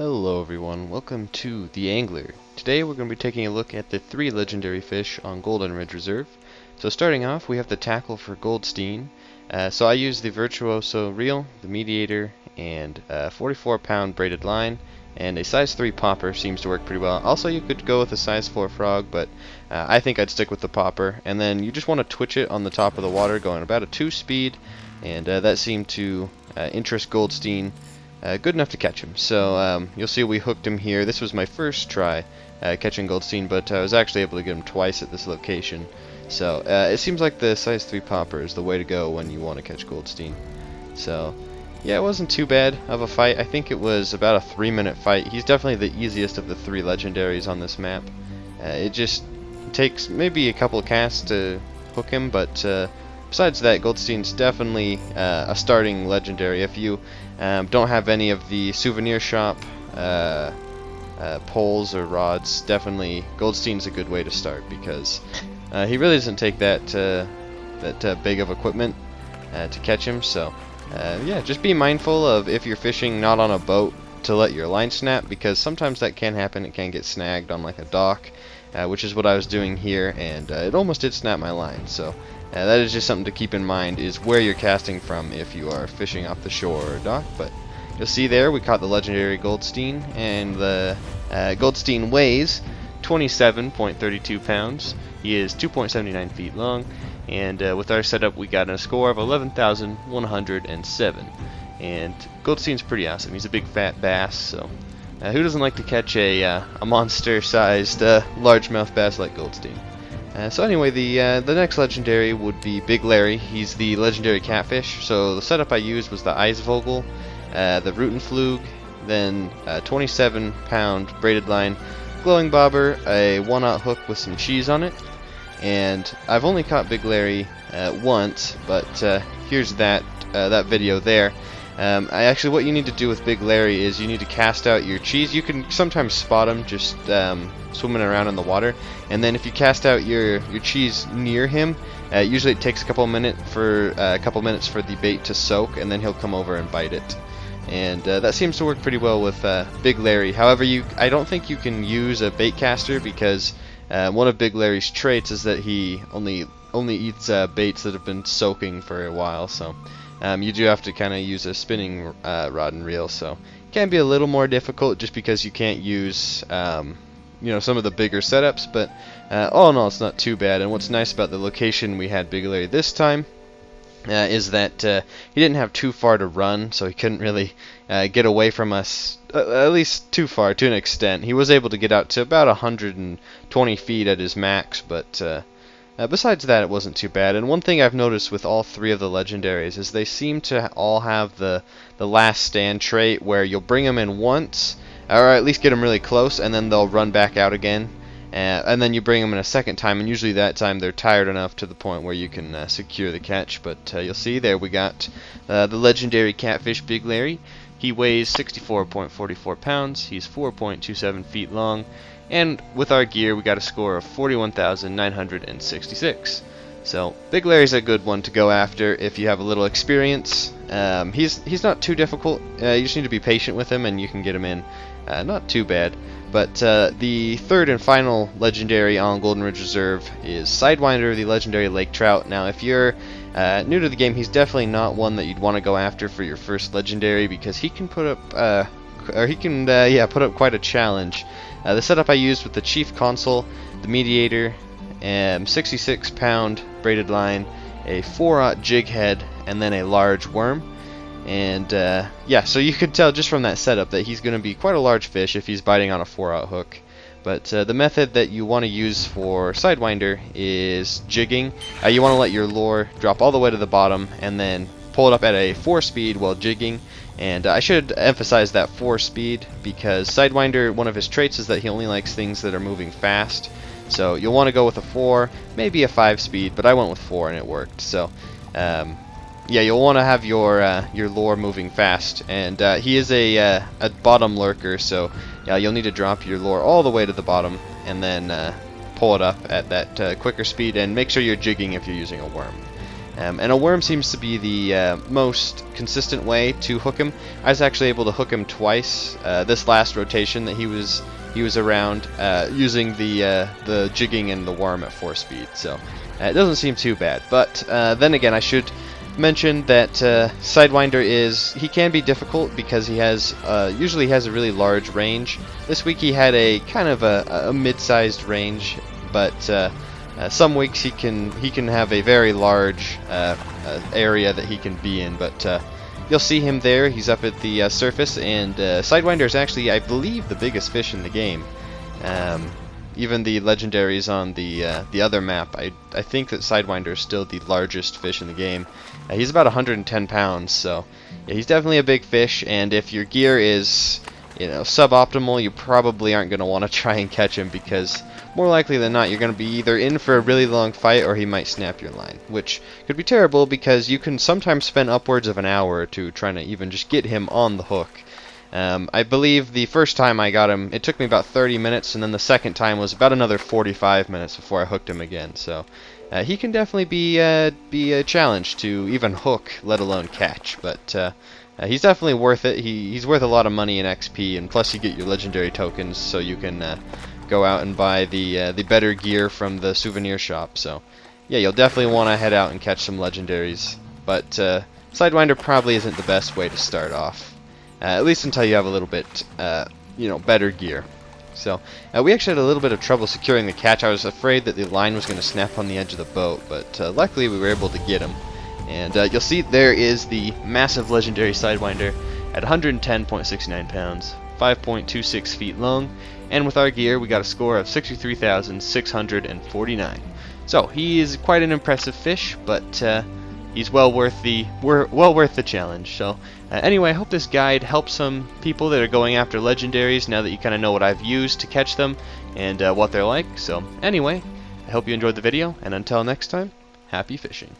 Hello everyone, welcome to the Angler. Today we're going to be taking a look at the 3 legendary fish on Golden Ridge Reserve. So starting off, we have the tackle for Goldstein. So I use the Virtuoso reel, the Mediator, and a 44-pound braided line, and a size 3 popper seems to work pretty well. Also, you could go with a size 4 frog, but I think I'd stick with the popper. And then you just want to twitch it on the top of the water going about a 2 speed, and that seemed to interest Goldstein good enough to catch him. So you'll see we hooked him here. This was my first try catching Goldstein, but I was actually able to get him twice at this location. So it seems like the size 3 popper is the way to go when you want to catch Goldstein. So yeah, it wasn't too bad of a fight. I think it was about a 3-minute fight. He's definitely the easiest of the 3 legendaries on this map. It just takes maybe a couple of casts to hook him, but besides that, Goldstein's definitely a starting legendary. If you don't have any of the souvenir shop poles or rods, definitely Goldstein's a good way to start, because he really doesn't take that big of equipment to catch him. So yeah, just be mindful of, if you're fishing not on a boat, to let your line snap, because sometimes that can happen. It can get snagged on like a dock, which is what I was doing here, and it almost did snap my line. So that is just something to keep in mind, is where you're casting from if you are fishing off the shore or dock. But you'll see there we caught the legendary Goldstein, and the Goldstein weighs 27.32 pounds. He is 2.79 feet long, and with our setup we got a score of 11,107. And Goldstein's pretty awesome. He's a big fat bass, so who doesn't like to catch a monster-sized largemouth bass like Goldstein? So anyway, the next legendary would be Big Larry. He's the legendary catfish. So the setup I used was the Eisvogel, the Rutenflug, then a 27-pound braided line, glowing bobber, a 1/0 hook with some cheese on it. And I've only caught Big Larry once, but here's that video there. Actually, what you need to do with Big Larry is you need to cast out your cheese. You can sometimes spot him just swimming around in the water, and then if you cast out your cheese near him, usually it takes a couple minutes for the bait to soak, and then he'll come over and bite it. And that seems to work pretty well with Big Larry. However, I don't think you can use a bait caster, because one of Big Larry's traits is that he only eats baits that have been soaking for a while. So you do have to kind of use a spinning rod and reel, so it can be a little more difficult just because you can't use some of the bigger setups, but all in all, it's not too bad. And what's nice about the location we had Big Larry this time is that he didn't have too far to run, so he couldn't really get away from us, at least too far, to an extent. He was able to get out to about 120 feet at his max, but besides that, it wasn't too bad. And one thing I've noticed with all 3 of the legendaries is they seem to all have the last stand trait, where you'll bring them in once, or at least get them really close, and then they'll run back out again. And then you bring them in a second time, and usually that time they're tired enough to the point where you can secure the catch. But you'll see there we got the legendary catfish Big Larry. He weighs 64.44 pounds. He's 4.27 feet long. And with our gear, we got a score of 41,966. So Big Larry's a good one to go after if you have a little experience. He's not too difficult. You just need to be patient with him, and you can get him in not too bad. But the third and final legendary on Golden Ridge Reserve is Sidewinder, the legendary lake trout. Now, if you're new to the game, he's definitely not one that you'd want to go after for your first legendary, because he can put up put up quite a challenge. The setup I used with the Chief Consul, the Mediator, 66-pound braided line, a 4/0 jig head, and then a large worm. And yeah, so you could tell just from that setup that he's going to be quite a large fish if he's biting on a 4/0 hook. But the method that you want to use for Sidewinder is jigging. You want to let your lure drop all the way to the bottom, and then pull it up at a 4 speed while jigging. And I should emphasize that 4 speed, because Sidewinder, one of his traits is that he only likes things that are moving fast. So you'll want to go with a 4, maybe a 5 speed, but I went with 4 and it worked. So yeah, you'll want to have your lure moving fast, and he is a bottom lurker, so you'll need to drop your lure all the way to the bottom, and then pull it up at that quicker speed, and make sure you're jigging if you're using a worm. And a worm seems to be the most consistent way to hook him. I was actually able to hook him twice this last rotation that he was around using the jigging and the worm at 4 speed. So it doesn't seem too bad. But then again, I should mention that Sidewinder he can be difficult because he has usually has a really large range. This week he had a kind of a mid-sized range, but some weeks he can have a very large area that he can be in. But you'll see him there. He's up at the surface, and Sidewinder is actually, I believe, the biggest fish in the game. Even the legendaries on the other map, I think that Sidewinder is still the largest fish in the game. He's about 110 pounds, so yeah, he's definitely a big fish. And if your gear is, suboptimal, you probably aren't going to want to try and catch him, because more likely than not, you're going to be either in for a really long fight or he might snap your line, which could be terrible because you can sometimes spend upwards of an hour or two trying to even just get him on the hook. I believe the first time I got him, it took me about 30 minutes, and then the second time was about another 45 minutes before I hooked him again. So he can definitely be a challenge to even hook, let alone catch. But he's definitely worth it. He's worth a lot of money in XP, and plus you get your legendary tokens, so you can go out and buy the better gear from the souvenir shop. So yeah, you'll definitely want to head out and catch some legendaries. But Sidewinder probably isn't the best way to start off. At least until you have a little bit, better gear. So we actually had a little bit of trouble securing the catch. I was afraid that the line was going to snap on the edge of the boat, but luckily we were able to get him. And you'll see there is the massive legendary Sidewinder at 110.69 pounds, 5.26 feet long, and with our gear we got a score of 63,649. So he is quite an impressive fish, but he's well worth the challenge. So anyway, I hope this guide helps some people that are going after legendaries now that you kind of know what I've used to catch them and what they're like. So anyway, I hope you enjoyed the video, and until next time, happy fishing.